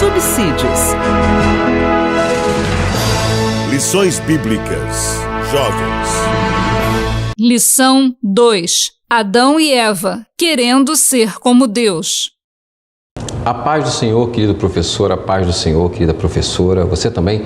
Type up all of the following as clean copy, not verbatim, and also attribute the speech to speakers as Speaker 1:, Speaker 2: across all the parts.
Speaker 1: subsídios.
Speaker 2: Lições Bíblicas. Jovens.
Speaker 3: Lição 2. Adão e Eva, querendo ser como Deus.
Speaker 4: A paz do Senhor, querido professor, a paz do Senhor, querida professora. Você também,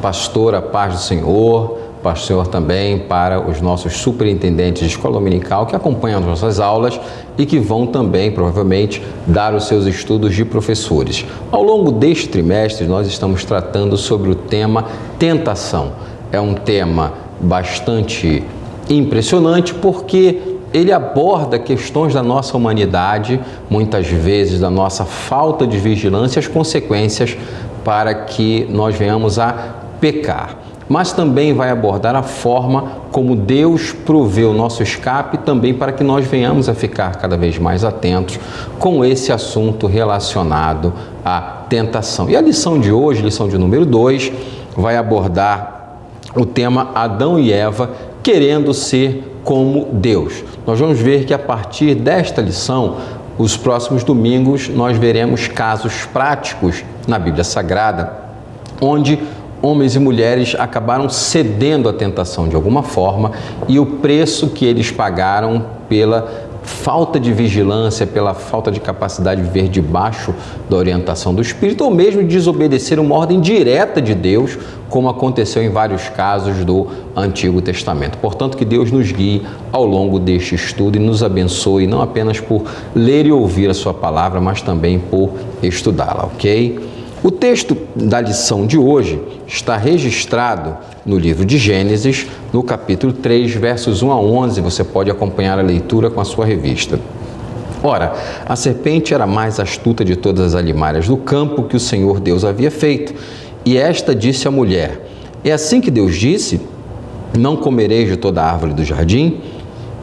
Speaker 4: pastor, a paz do Senhor. Pastor também para os nossos superintendentes de escola dominical que acompanham as nossas aulas e que vão também, provavelmente, dar os seus estudos de professores. Ao longo deste trimestre, nós estamos tratando sobre o tema tentação. É um tema bastante impressionante porque ele aborda questões da nossa humanidade, muitas vezes da nossa falta de vigilância e as consequências para que nós venhamos a pecar. Mas também vai abordar a forma como Deus provê o nosso escape também para que nós venhamos a ficar cada vez mais atentos com esse assunto relacionado à tentação. E a lição de hoje, lição de número 2, vai abordar o tema Adão e Eva querendo ser como Deus. Nós vamos ver que a partir desta lição, os próximos domingos, nós veremos casos práticos na Bíblia Sagrada, onde homens e mulheres acabaram cedendo à tentação de alguma forma e o preço que eles pagaram pela falta de vigilância, pela falta de capacidade de viver debaixo da orientação do Espírito ou mesmo de desobedecer uma ordem direta de Deus, como aconteceu em vários casos do Antigo Testamento. Portanto, que Deus nos guie ao longo deste estudo e nos abençoe, não apenas por ler e ouvir a sua palavra, mas também por estudá-la, ok? O texto da lição de hoje está registrado no livro de Gênesis, no capítulo 3, versos 1 a 11. Você pode acompanhar a leitura com a sua revista. Ora, a serpente era a mais astuta de todas as alimárias do campo que o Senhor Deus havia feito. E esta disse à mulher: é assim que Deus disse, não comereis de toda a árvore do jardim?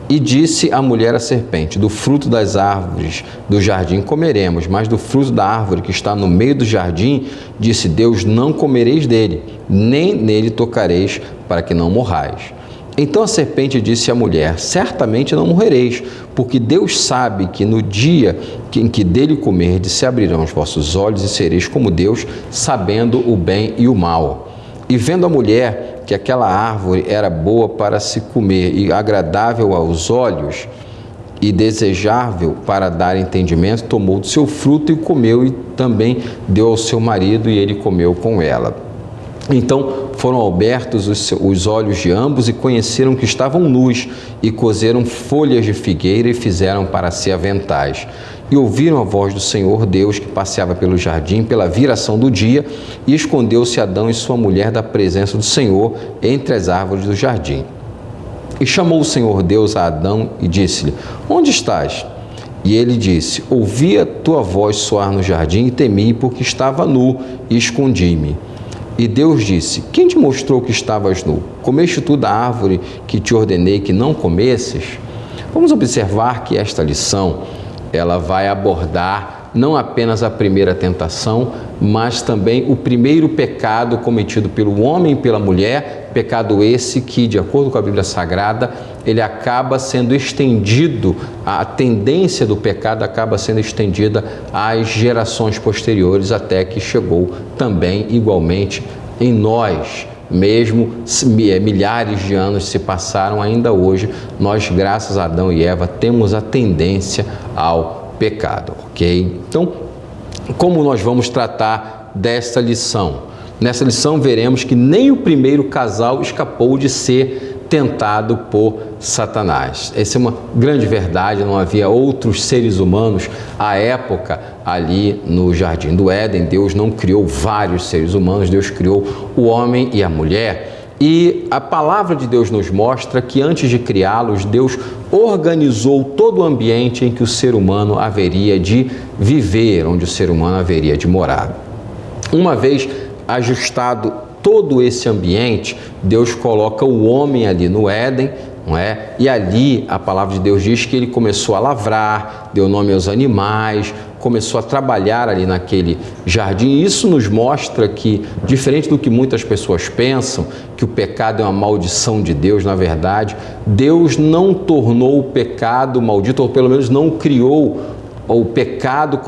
Speaker 4: E disse a mulher à serpente: do fruto das árvores do jardim comeremos, mas do fruto da árvore que está no meio do jardim, disse Deus, não comereis dele, nem nele tocareis, para que não morrais. Então a serpente disse à mulher: certamente não morrereis, porque Deus sabe que no dia em que dele comerdes, se abrirão os vossos olhos e sereis como Deus, sabendo o bem e o mal. E vendo a mulher que aquela árvore era boa para se comer e agradável aos olhos e desejável para dar entendimento, tomou do seu fruto e comeu e também deu ao seu marido e ele comeu com ela. Então foram abertos os olhos de ambos e conheceram que estavam nus e coseram folhas de figueira e fizeram para si aventais. E ouviram a voz do Senhor Deus que passeava pelo jardim pela viração do dia, e escondeu-se Adão e sua mulher da presença do Senhor entre as árvores do jardim. E chamou o Senhor Deus a Adão e disse-lhe: onde estás? E ele disse: ouvi a tua voz soar no jardim e temi, porque estava nu e escondi-me. E Deus disse: quem te mostrou que estavas nu? Comeste tu da árvore que te ordenei que não comesses? Vamos observar que esta lição ela vai abordar não apenas a primeira tentação, mas também o primeiro pecado cometido pelo homem e pela mulher, pecado esse que, de acordo com a Bíblia Sagrada, ele acaba sendo estendido, a tendência do pecado acaba sendo estendida às gerações posteriores, até que chegou também igualmente em nós. Mesmo milhares de anos se passaram, ainda hoje nós, graças a Adão e Eva, temos a tendência ao pecado, ok? Então, como nós vamos tratar desta lição? Nessa lição veremos que nem o primeiro casal escapou de ser tentado por Satanás. Essa é uma grande verdade, não havia outros seres humanos à época ali no Jardim do Éden. Deus não criou vários seres humanos, Deus criou o homem e a mulher. E a palavra de Deus nos mostra que antes de criá-los, Deus organizou todo o ambiente em que o ser humano haveria de viver, onde o ser humano haveria de morar. Uma vez ajustado todo esse ambiente, Deus coloca o homem ali no Éden, não é? E ali a palavra de Deus diz que ele começou a lavrar, deu nome aos animais, começou a trabalhar ali naquele jardim. Isso nos mostra que, diferente do que muitas pessoas pensam, que o pecado é uma maldição de Deus, na verdade, Deus não tornou o pecado maldito, ou pelo menos não criou o pecado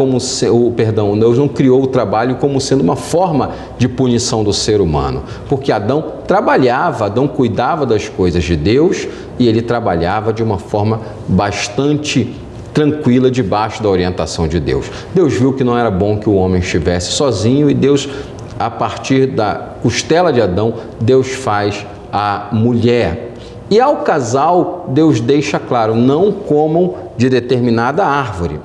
Speaker 4: Deus não criou o trabalho como sendo uma forma de punição do ser humano, porque Adão trabalhava, Adão cuidava das coisas de Deus e ele trabalhava de uma forma bastante tranquila debaixo da orientação de Deus. Deus viu que não era bom que o homem estivesse sozinho e Deus, a partir da costela de Adão, Deus faz a mulher. E ao casal, Deus deixa claro, não comam de determinada árvore.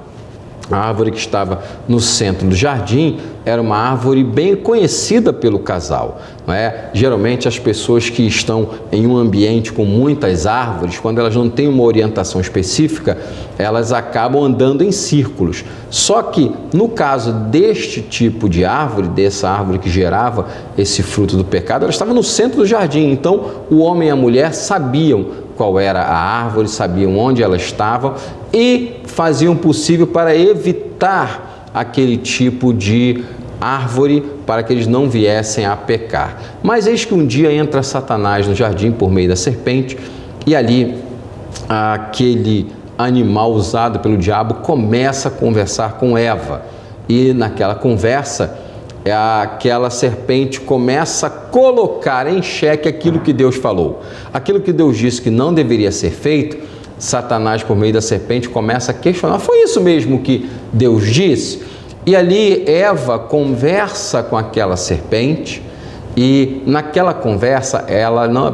Speaker 4: A árvore que estava no centro do jardim era uma árvore bem conhecida pelo casal, não é? Geralmente as pessoas que estão em um ambiente com muitas árvores, quando elas não têm uma orientação específica, elas acabam andando em círculos. Só que no caso deste tipo de árvore, dessa árvore que gerava esse fruto do pecado, ela estava no centro do jardim. Então o homem e a mulher sabiam qual era a árvore, sabiam onde ela estava e faziam o possível para evitar aquele tipo de árvore, para que eles não viessem a pecar. Mas eis que um dia entra Satanás no jardim por meio da serpente e ali aquele animal usado pelo diabo começa a conversar com Eva. E naquela conversa, aquela serpente começa a colocar em xeque aquilo que Deus falou. Aquilo que Deus disse que não deveria ser feito, Satanás, por meio da serpente, começa a questionar. Foi isso mesmo que Deus disse? E ali Eva conversa com aquela serpente e naquela conversa ela não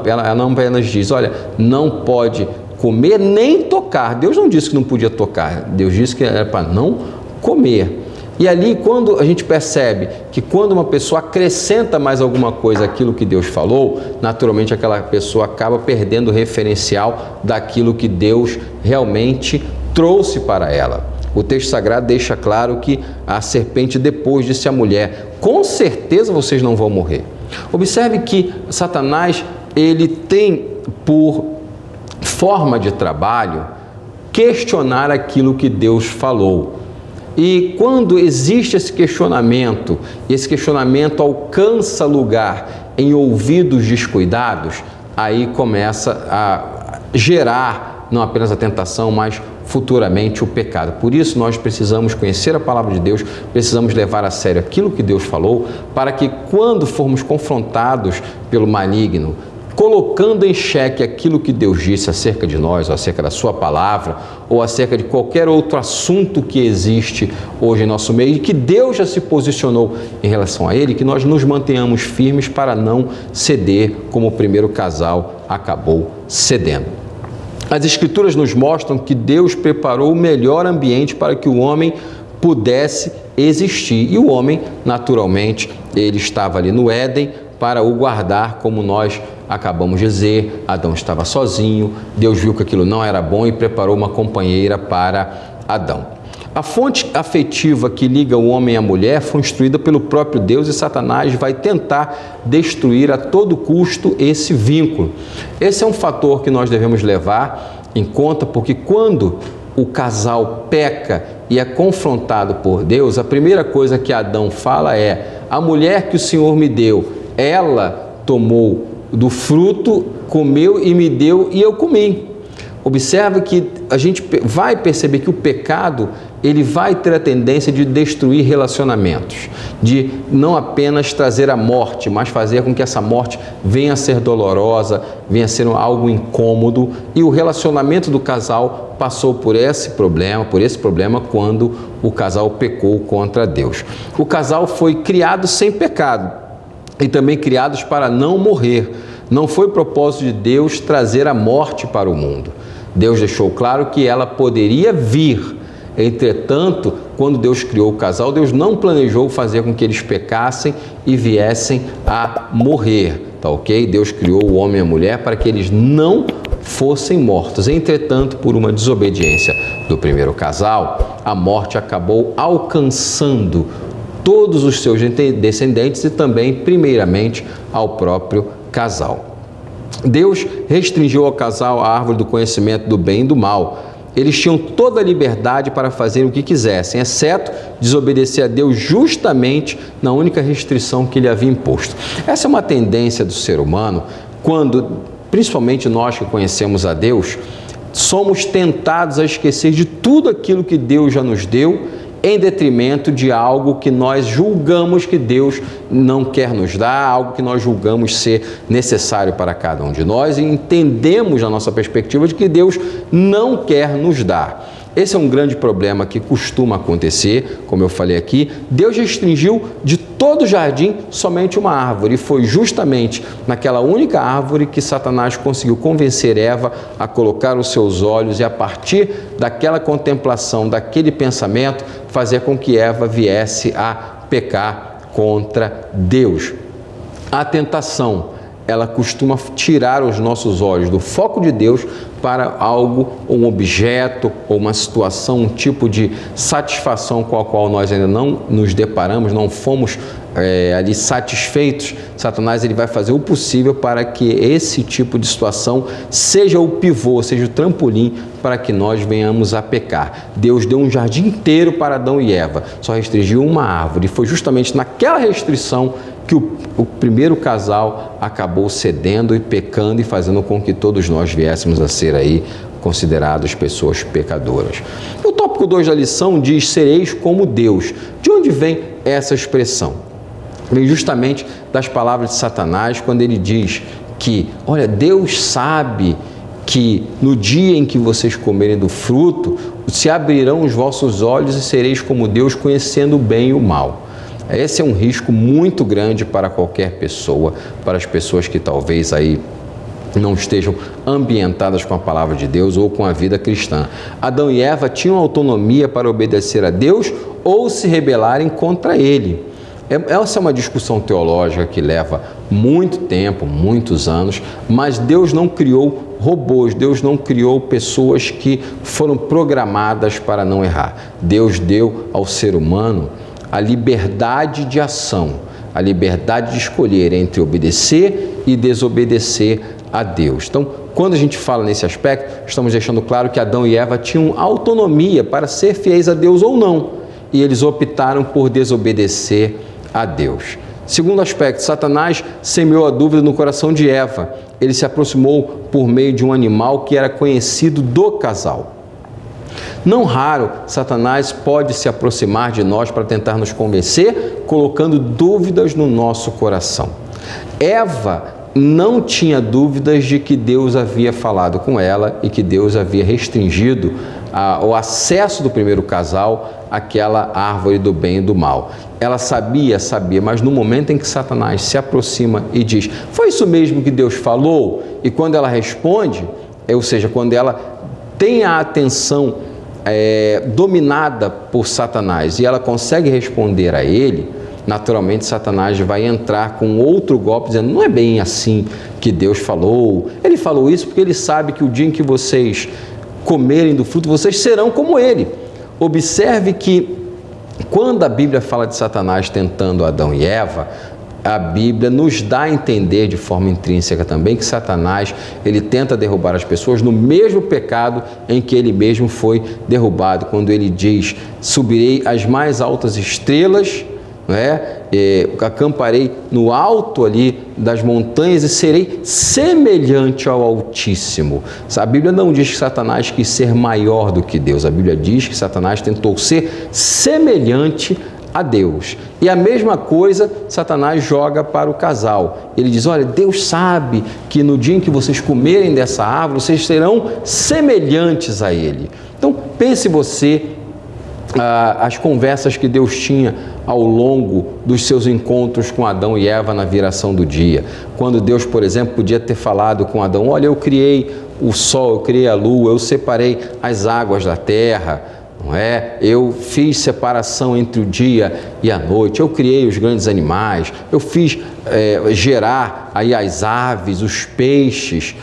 Speaker 4: apenas diz, olha, não pode comer nem tocar. Deus não disse que não podia tocar, Deus disse que era para não comer. E ali, quando a gente percebe que quando uma pessoa acrescenta mais alguma coisa àquilo que Deus falou, naturalmente aquela pessoa acaba perdendo o referencial daquilo que Deus realmente trouxe para ela. O texto sagrado deixa claro que a serpente depois disse à mulher, com certeza vocês não vão morrer. Observe que Satanás, ele tem por forma de trabalho questionar aquilo que Deus falou. E quando existe esse questionamento, e esse questionamento alcança lugar em ouvidos descuidados, aí começa a gerar não apenas a tentação, mas futuramente o pecado. Por isso nós precisamos conhecer a palavra de Deus, precisamos levar a sério aquilo que Deus falou, para que quando formos confrontados pelo maligno, colocando em xeque aquilo que Deus disse acerca de nós, ou acerca da sua palavra, ou acerca de qualquer outro assunto que existe hoje em nosso meio, e que Deus já se posicionou em relação a ele, que nós nos mantenhamos firmes para não ceder como o primeiro casal acabou cedendo. As Escrituras nos mostram que Deus preparou o melhor ambiente para que o homem pudesse existir. E o homem, naturalmente, ele estava ali no Éden para o guardar, como nós acabamos de dizer. Adão estava sozinho, Deus viu que aquilo não era bom e preparou uma companheira para Adão. A fonte afetiva que liga o homem à mulher foi instruída pelo próprio Deus e Satanás vai tentar destruir a todo custo esse vínculo. Esse é um fator que nós devemos levar em conta, porque quando o casal peca e é confrontado por Deus, a primeira coisa que Adão fala é: a mulher que o Senhor me deu, ela tomou do fruto, comeu e me deu e eu comi. Observe que a gente vai perceber que o pecado, ele vai ter a tendência de destruir relacionamentos, de não apenas trazer a morte, mas fazer com que essa morte venha a ser dolorosa, venha a ser algo incômodo, e o relacionamento do casal passou por esse problema quando o casal pecou contra Deus. O casal foi criado sem pecado e também criados para não morrer. Não foi propósito de Deus trazer a morte para o mundo. Deus deixou claro que ela poderia vir. Entretanto, quando Deus criou o casal, Deus não planejou fazer com que eles pecassem e viessem a morrer, tá ok? Deus criou o homem e a mulher para que eles não fossem mortos. Entretanto, por uma desobediência do primeiro casal, a morte acabou alcançando todos os seus descendentes e também, primeiramente, ao próprio casal. Deus restringiu ao casal a árvore do conhecimento do bem e do mal. Eles tinham toda a liberdade para fazer o que quisessem, exceto desobedecer a Deus justamente na única restrição que ele havia imposto. Essa é uma tendência do ser humano quando, principalmente nós que conhecemos a Deus, somos tentados a esquecer de tudo aquilo que Deus já nos deu, em detrimento de algo que nós julgamos que Deus não quer nos dar, algo que nós julgamos ser necessário para cada um de nós e entendemos na nossa perspectiva de que Deus não quer nos dar. Esse é um grande problema que costuma acontecer, como eu falei aqui. Deus restringiu de todo o jardim somente uma árvore, e foi justamente naquela única árvore que Satanás conseguiu convencer Eva a colocar os seus olhos e, a partir daquela contemplação, daquele pensamento, fazer com que Eva viesse a pecar contra Deus. A tentação, ela costuma tirar os nossos olhos do foco de Deus para algo, um objeto, ou uma situação, um tipo de satisfação com a qual nós ainda não nos deparamos, não fomos ali satisfeitos. Satanás ele vai fazer o possível para que esse tipo de situação seja o pivô, seja o trampolim para que nós venhamos a pecar. Deus deu um jardim inteiro para Adão e Eva, só restringiu uma árvore, e foi justamente naquela restrição que o primeiro casal acabou cedendo e pecando e fazendo com que todos nós viéssemos a ser aí considerados pessoas pecadoras. O tópico 2 da lição diz: sereis como Deus. De onde vem essa expressão? Vem justamente das palavras de Satanás, quando ele diz que, olha, Deus sabe que no dia em que vocês comerem do fruto, se abrirão os vossos olhos e sereis como Deus, conhecendo o bem e o mal. Esse é um risco muito grande para qualquer pessoa, para as pessoas que talvez aí não estejam ambientadas com a palavra de Deus ou com a vida cristã. Adão e Eva tinham autonomia para obedecer a Deus ou se rebelarem contra Ele. Essa é uma discussão teológica que leva muito tempo, muitos anos, mas Deus não criou robôs, Deus não criou pessoas que foram programadas para não errar. Deus deu ao ser humano a liberdade de ação, a liberdade de escolher entre obedecer e desobedecer a Deus. Então, quando a gente fala nesse aspecto, estamos deixando claro que Adão e Eva tinham autonomia para ser fiéis a Deus ou não, e eles optaram por desobedecer a Deus. Segundo aspecto, Satanás semeou a dúvida no coração de Eva. Ele se aproximou por meio de um animal que era conhecido do casal. Não raro, Satanás pode se aproximar de nós para tentar nos convencer, colocando dúvidas no nosso coração. Eva não tinha dúvidas de que Deus havia falado com ela e que Deus havia restringido o acesso do primeiro casal àquela árvore do bem e do mal. Ela sabia, mas no momento em que Satanás se aproxima e diz: foi isso mesmo que Deus falou? E quando ela responde, ou seja, quando ela tem a atenção dominada por Satanás e ela consegue responder a ele, naturalmente Satanás vai entrar com outro golpe dizendo: não é bem assim que Deus falou. Ele falou isso porque ele sabe que o dia em que vocês comerem do fruto, vocês serão como ele. Observe que quando a Bíblia fala de Satanás tentando Adão e Eva, a Bíblia nos dá a entender de forma intrínseca também que Satanás, ele tenta derrubar as pessoas no mesmo pecado em que ele mesmo foi derrubado, quando ele diz: subirei às mais altas estrelas, acamparei no alto ali das montanhas e serei semelhante ao Altíssimo. A Bíblia não diz que Satanás quis ser maior do que Deus, a Bíblia diz que Satanás tentou ser semelhante a Deus. E a mesma coisa Satanás joga para o casal. Ele diz: olha, Deus sabe que no dia em que vocês comerem dessa árvore, vocês serão semelhantes a Ele. Então pense você as conversas que Deus tinha ao longo dos seus encontros com Adão e Eva na viração do dia. Quando Deus, por exemplo, podia ter falado com Adão: olha, eu criei o sol, eu criei a lua, eu separei as águas da terra, não é? Eu fiz separação entre o dia e a noite, eu criei os grandes animais, eu fiz gerar aí as aves, os peixes,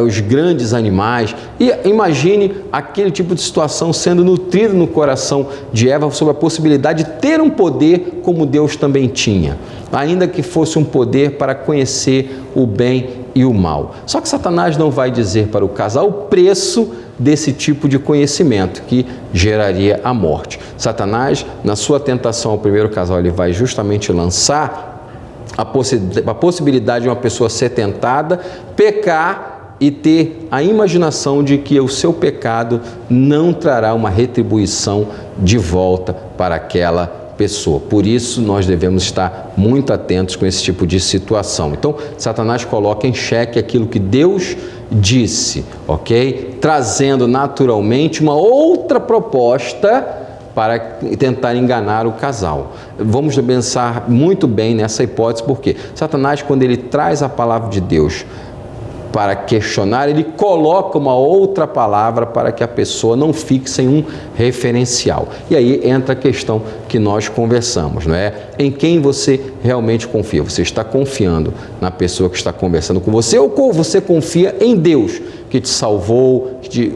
Speaker 4: os grandes animais. E imagine aquele tipo de situação sendo nutrido no coração de Eva sobre a possibilidade de ter um poder como Deus também tinha, ainda que fosse um poder para conhecer o bem e o mal. Só que Satanás não vai dizer para o casal o preço desse tipo de conhecimento que geraria a morte. Satanás, na sua tentação ao primeiro casal, ele vai justamente lançar a possibilidade de uma pessoa ser tentada, pecar e ter a imaginação de que o seu pecado não trará uma retribuição de volta para aquela pessoa. Por isso, nós devemos estar muito atentos com esse tipo de situação. Então, Satanás coloca em xeque aquilo que Deus disse, ok? Trazendo naturalmente uma outra proposta para tentar enganar o casal. Vamos pensar muito bem nessa hipótese, porque Satanás, quando ele traz a palavra de Deus para questionar, ele coloca uma outra palavra para que a pessoa não fique sem um referencial. E aí entra a questão que nós conversamos, não é? Em quem você realmente confia? Você está confiando na pessoa que está conversando com você, ou você confia em Deus, que te salvou, que te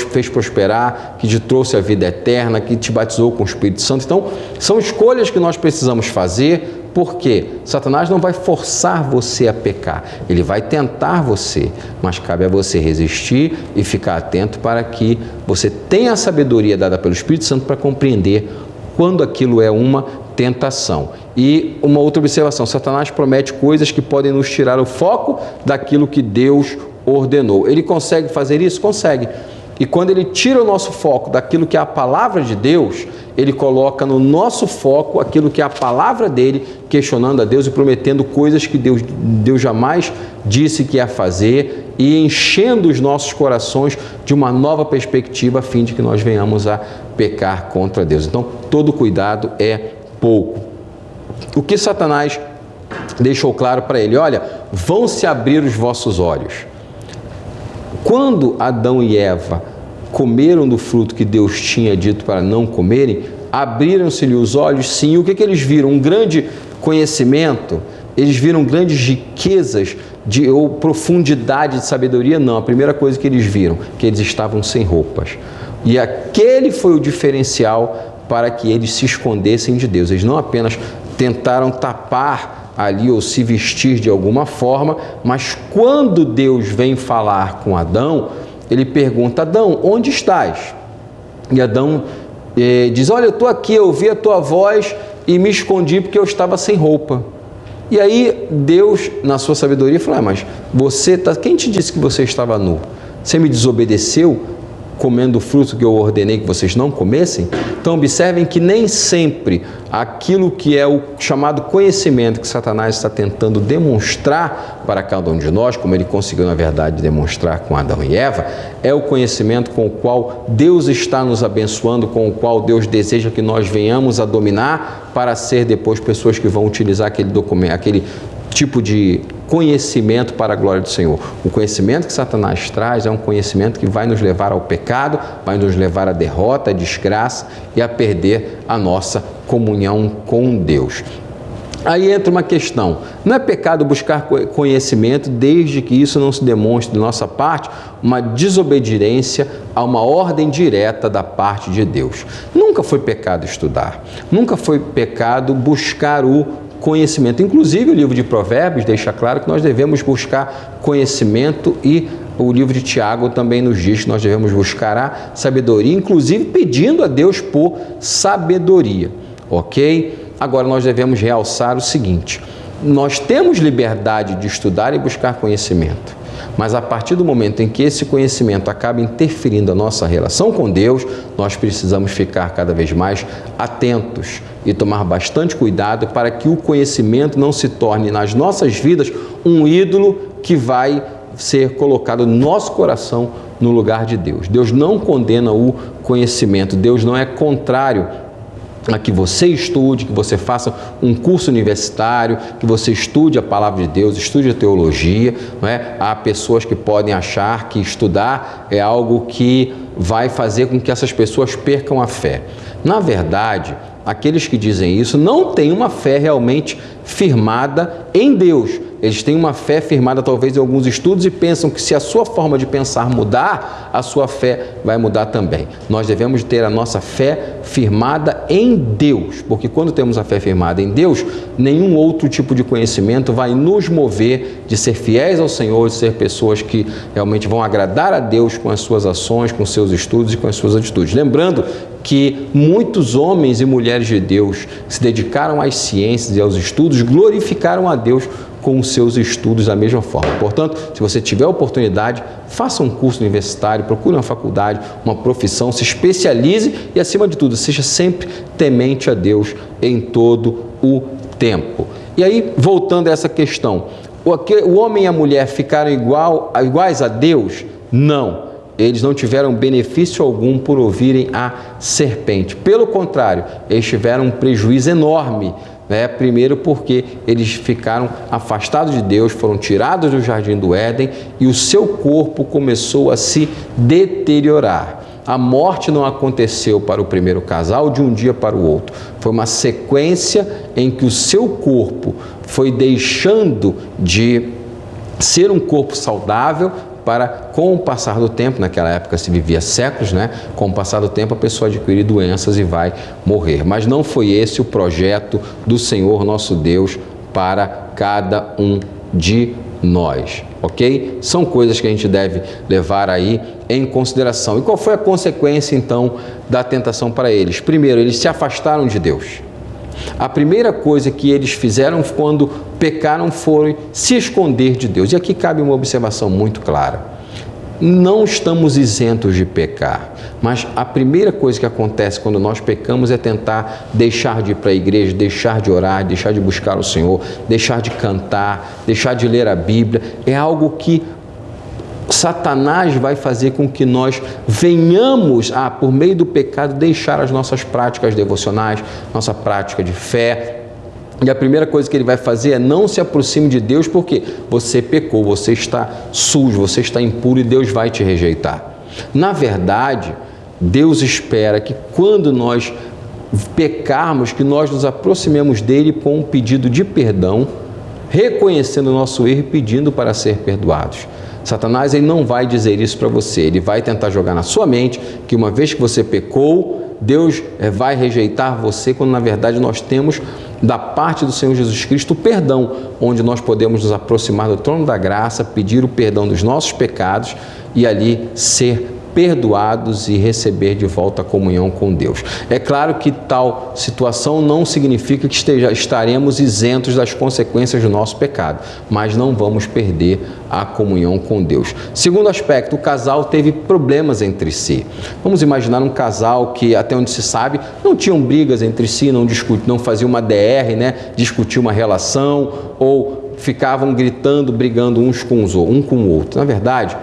Speaker 4: fez prosperar, que te trouxe a vida eterna, que te batizou com o Espírito Santo? Então, são escolhas que nós precisamos fazer, porque Satanás não vai forçar você a pecar, ele vai tentar você, mas cabe a você resistir e ficar atento para que você tenha a sabedoria dada pelo Espírito Santo para compreender quando aquilo é uma tentação. E uma outra observação, Satanás promete coisas que podem nos tirar o foco daquilo que Deus ordenou. Ele consegue fazer isso? Consegue. E quando ele tira o nosso foco daquilo que é a palavra de Deus, ele coloca no nosso foco aquilo que é a palavra dele, questionando a Deus e prometendo coisas que Deus jamais disse que ia fazer e enchendo os nossos corações de uma nova perspectiva a fim de que nós venhamos a pecar contra Deus. Então, todo cuidado é pouco. O que Satanás deixou claro para ele? Olha, vão se abrir os vossos olhos. Quando Adão e Eva comeram do fruto que Deus tinha dito para não comerem, abriram-se-lhe os olhos, sim. E o que eles viram? Um grande conhecimento? Eles viram grandes riquezas ou profundidade de sabedoria? Não. A primeira coisa que eles viram, que eles estavam sem roupas. E aquele foi o diferencial para que eles se escondessem de Deus. Eles não apenas tentaram tapar ali ou se vestir de alguma forma, mas quando Deus vem falar com Adão, ele pergunta: Adão, onde estás? E Adão diz: olha, eu estou aqui, eu ouvi a tua voz e me escondi porque eu estava sem roupa. E aí Deus, na sua sabedoria, falou: mas quem te disse que você estava nu? Você me desobedeceu comendo o fruto que eu ordenei que vocês não comessem? Então observem que nem sempre aquilo que é o chamado conhecimento que Satanás está tentando demonstrar para cada um de nós, como ele conseguiu na verdade demonstrar com Adão e Eva, é o conhecimento com o qual Deus está nos abençoando, com o qual Deus deseja que nós venhamos a dominar para ser depois pessoas que vão utilizar aquele documento, aquele tipo de conhecimento para a glória do Senhor. O conhecimento que Satanás traz é um conhecimento que vai nos levar ao pecado, vai nos levar à derrota, à desgraça e a perder a nossa comunhão com Deus. Aí entra uma questão: não é pecado buscar conhecimento desde que isso não se demonstre de nossa parte uma desobediência a uma ordem direta da parte de Deus. Nunca foi pecado estudar, nunca foi pecado buscar o conhecimento. Inclusive o livro de Provérbios deixa claro que nós devemos buscar conhecimento, e o livro de Tiago também nos diz que nós devemos buscar a sabedoria, inclusive pedindo a Deus por sabedoria, ok? Agora nós devemos realçar o seguinte: nós temos liberdade de estudar e buscar conhecimento, mas a partir do momento em que esse conhecimento acaba interferindo a nossa relação com Deus, nós precisamos ficar cada vez mais atentos e tomar bastante cuidado para que o conhecimento não se torne nas nossas vidas um ídolo que vai ser colocado no nosso coração no lugar de Deus. Deus não condena o conhecimento, Deus não é contrário a que você estude, que você faça um curso universitário, que você estude a palavra de Deus, estude a teologia, não é? Há pessoas que podem achar que estudar é algo que vai fazer com que essas pessoas percam a fé. Na verdade, aqueles que dizem isso não têm uma fé realmente firmada em Deus. Eles têm uma fé firmada talvez em alguns estudos e pensam que se a sua forma de pensar mudar, a sua fé vai mudar também. Nós devemos ter a nossa fé firmada em Deus, porque quando temos a fé firmada em Deus, nenhum outro tipo de conhecimento vai nos mover de ser fiéis ao Senhor, de ser pessoas que realmente vão agradar a Deus com as suas ações, com seus estudos e com as suas atitudes. Lembrando que muitos homens e mulheres de Deus que se dedicaram às ciências e aos estudos glorificaram a Deus com os seus estudos da mesma forma. Portanto, se você tiver a oportunidade, faça um curso universitário, procure uma faculdade, uma profissão, se especialize e, acima de tudo, seja sempre temente a Deus em todo o tempo. E aí, voltando a essa questão, o homem e a mulher ficaram iguais a Deus? Não. Eles não tiveram benefício algum por ouvirem a serpente. Pelo contrário, eles tiveram um prejuízo enorme. Primeiro porque eles ficaram afastados de Deus, foram tirados do jardim do Éden e o seu corpo começou a se deteriorar. A morte não aconteceu para o primeiro casal de um dia para o outro. Foi uma sequência em que o seu corpo foi deixando de ser um corpo saudável para, com o passar do tempo, naquela época se vivia séculos, com o passar do tempo a pessoa adquire doenças e vai morrer. Mas não foi esse o projeto do Senhor nosso Deus para cada um de nós, ok? São coisas que a gente deve levar aí em consideração. E qual foi a consequência, então, da tentação para eles? Primeiro, eles se afastaram de Deus. A primeira coisa que eles fizeram quando pecaram foi se esconder de Deus. E aqui cabe uma observação muito clara. Não estamos isentos de pecar, mas a primeira coisa que acontece quando nós pecamos é tentar deixar de ir para a igreja, deixar de orar, deixar de buscar o Senhor, deixar de cantar, deixar de ler a Bíblia. É algo que Satanás vai fazer com que nós venhamos a, por meio do pecado, deixar as nossas práticas devocionais, nossa prática de fé. E a primeira coisa que ele vai fazer é não se aproxime de Deus, porque você pecou, você está sujo, você está impuro e Deus vai te rejeitar. Na verdade, Deus espera que quando nós pecarmos, que nós nos aproximemos dele com um pedido de perdão, reconhecendo o nosso erro e pedindo para ser perdoados. Satanás ele não vai dizer isso para você, ele vai tentar jogar na sua mente que uma vez que você pecou, Deus vai rejeitar você, quando na verdade nós temos da parte do Senhor Jesus Cristo o perdão, onde nós podemos nos aproximar do trono da graça, pedir o perdão dos nossos pecados e ali ser perdoados e receber de volta a comunhão com Deus. É claro que tal situação não significa que estaremos isentos das consequências do nosso pecado, mas não vamos perder a comunhão com Deus. Segundo aspecto, o casal teve problemas entre si. Vamos imaginar um casal que, até onde se sabe, não tinham brigas entre si, não faziam uma DR, discutiam uma relação ou ficavam gritando, brigando um com o outro. Na verdade,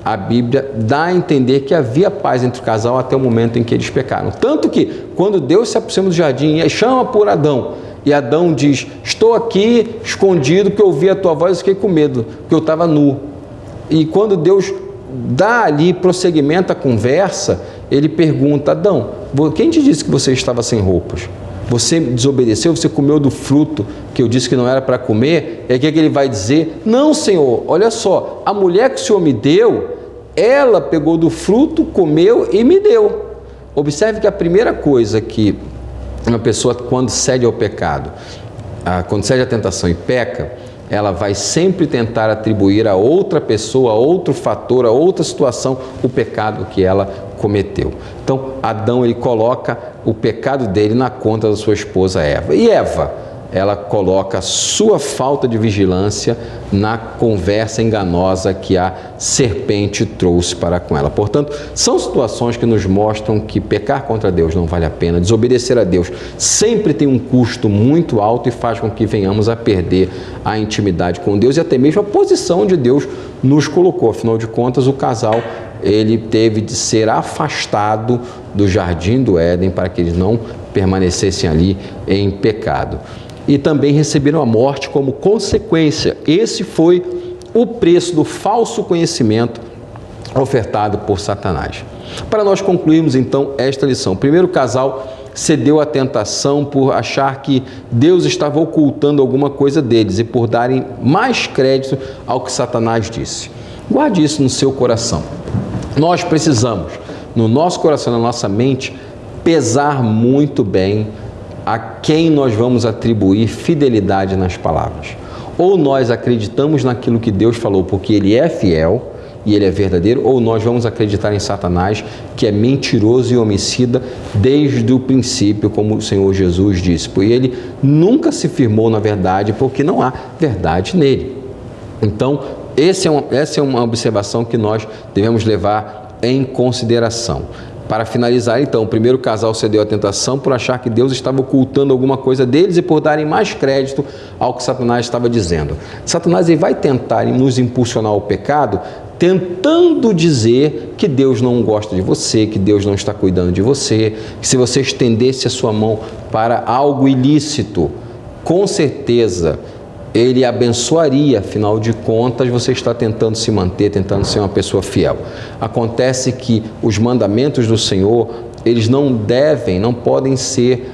Speaker 4: a Bíblia dá a entender que havia paz entre o casal até o momento em que eles pecaram. Tanto que, quando Deus se aproxima do jardim e chama por Adão, e Adão diz, estou aqui escondido porque eu ouvi a tua voz e fiquei com medo, porque eu estava nu. E quando Deus dá ali prosseguimento à conversa, ele pergunta, Adão, quem te disse que você estava sem roupas? Você desobedeceu, você comeu do fruto que eu disse que não era para comer? É que ele vai dizer, não, Senhor, olha só, a mulher que o Senhor me deu, ela pegou do fruto, comeu e me deu. Observe que a primeira coisa que uma pessoa, quando cede ao pecado, quando cede à tentação e peca, ela vai sempre tentar atribuir a outra pessoa, a outro fator, a outra situação, o pecado que ela cometeu. Então, Adão ele coloca o pecado dele na conta da sua esposa Eva. E Eva, ela coloca a sua falta de vigilância na conversa enganosa que a serpente trouxe para com ela. Portanto, são situações que nos mostram que pecar contra Deus não vale a pena, desobedecer a Deus sempre tem um custo muito alto e faz com que venhamos a perder a intimidade com Deus e até mesmo a posição onde Deus nos colocou. Afinal de contas, o casal ele teve de ser afastado do jardim do Éden para que eles não permanecessem ali em pecado. E também receberam a morte como consequência. Esse foi o preço do falso conhecimento ofertado por Satanás. Para nós concluirmos então esta lição, o primeiro casal cedeu à tentação por achar que Deus estava ocultando alguma coisa deles e por darem mais crédito ao que Satanás disse. Guarde isso no seu coração. Nós precisamos, no nosso coração, na nossa mente, pesar muito bem a quem nós vamos atribuir fidelidade nas palavras. Ou nós acreditamos naquilo que Deus falou porque Ele é fiel e ele é verdadeiro, ou nós vamos acreditar em Satanás, que é mentiroso e homicida desde o princípio, como o Senhor Jesus disse, porque ele nunca se firmou na verdade, porque não há verdade nele. Então, essa é uma observação que nós devemos levar em consideração. Para finalizar, então, o primeiro casal cedeu à tentação por achar que Deus estava ocultando alguma coisa deles e por darem mais crédito ao que Satanás estava dizendo. Satanás ele vai tentar nos impulsionar ao pecado, tentando dizer que Deus não gosta de você, que Deus não está cuidando de você, que se você estendesse a sua mão para algo ilícito, com certeza ele abençoaria, afinal de contas você está tentando se manter, tentando ser uma pessoa fiel. Acontece que os mandamentos do Senhor, eles não podem ser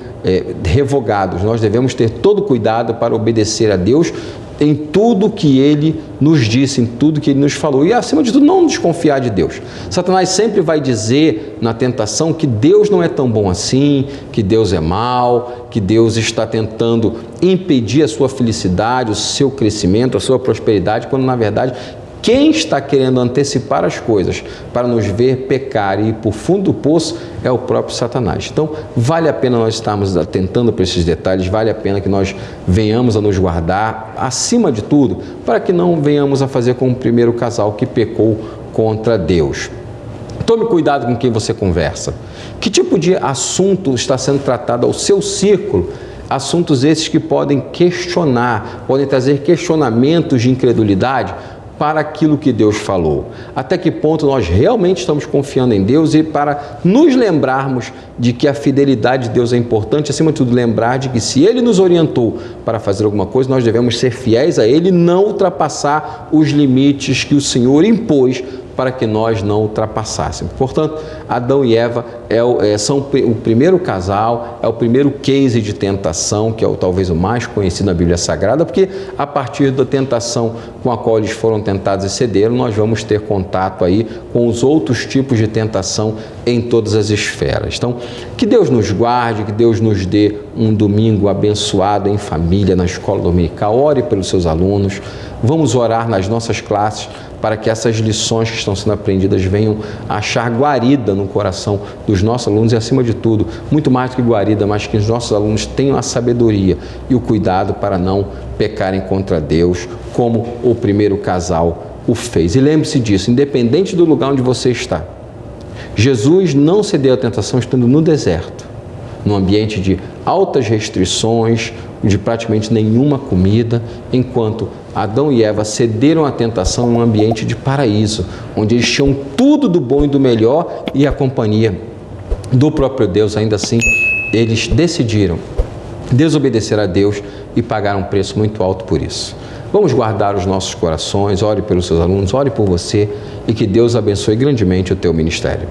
Speaker 4: revogados. Nós devemos ter todo cuidado para obedecer a Deus em tudo que Ele nos disse, em tudo que Ele nos falou. E, acima de tudo, não desconfiar de Deus. Satanás sempre vai dizer na tentação que Deus não é tão bom assim, que Deus é mau, que Deus está tentando impedir a sua felicidade, o seu crescimento, a sua prosperidade, quando, na verdade, quem está querendo antecipar as coisas para nos ver pecar e ir para o fundo do poço é o próprio Satanás. Então, vale a pena nós estarmos atentando para esses detalhes, vale a pena que nós venhamos a nos guardar, acima de tudo, para que não venhamos a fazer como o primeiro casal que pecou contra Deus. Tome cuidado com quem você conversa. Que tipo de assunto está sendo tratado ao seu círculo? Assuntos esses que podem questionar, podem trazer questionamentos de incredulidade para aquilo que Deus falou. Até que ponto nós realmente estamos confiando em Deus, e para nos lembrarmos de que a fidelidade de Deus é importante, acima de tudo lembrar de que se Ele nos orientou para fazer alguma coisa, nós devemos ser fiéis a Ele e não ultrapassar os limites que o Senhor impôs para que nós não ultrapassássemos. Portanto, Adão e Eva são o primeiro casal, é o primeiro case de tentação, que é talvez o mais conhecido na Bíblia Sagrada, porque a partir da tentação com a qual eles foram tentados e cederam, nós vamos ter contato aí com os outros tipos de tentação em todas as esferas. Então, que Deus nos guarde, que Deus nos dê um domingo abençoado em família, na escola dominical. Ore pelos seus alunos, vamos orar nas nossas classes, para que essas lições que estão sendo aprendidas venham a achar guarida no coração dos nossos alunos e, acima de tudo, muito mais do que guarida, mas que os nossos alunos tenham a sabedoria e o cuidado para não pecarem contra Deus, como o primeiro casal o fez. E lembre-se disso, independente do lugar onde você está, Jesus não cedeu à tentação estando no deserto, num ambiente de altas restrições, de praticamente nenhuma comida, enquanto Adão e Eva cederam à tentação em um ambiente de paraíso, onde eles tinham tudo do bom e do melhor e a companhia do próprio Deus. Ainda assim, eles decidiram desobedecer a Deus e pagaram um preço muito alto por isso. Vamos guardar os nossos corações, ore pelos seus alunos, ore por você e que Deus abençoe grandemente o teu ministério.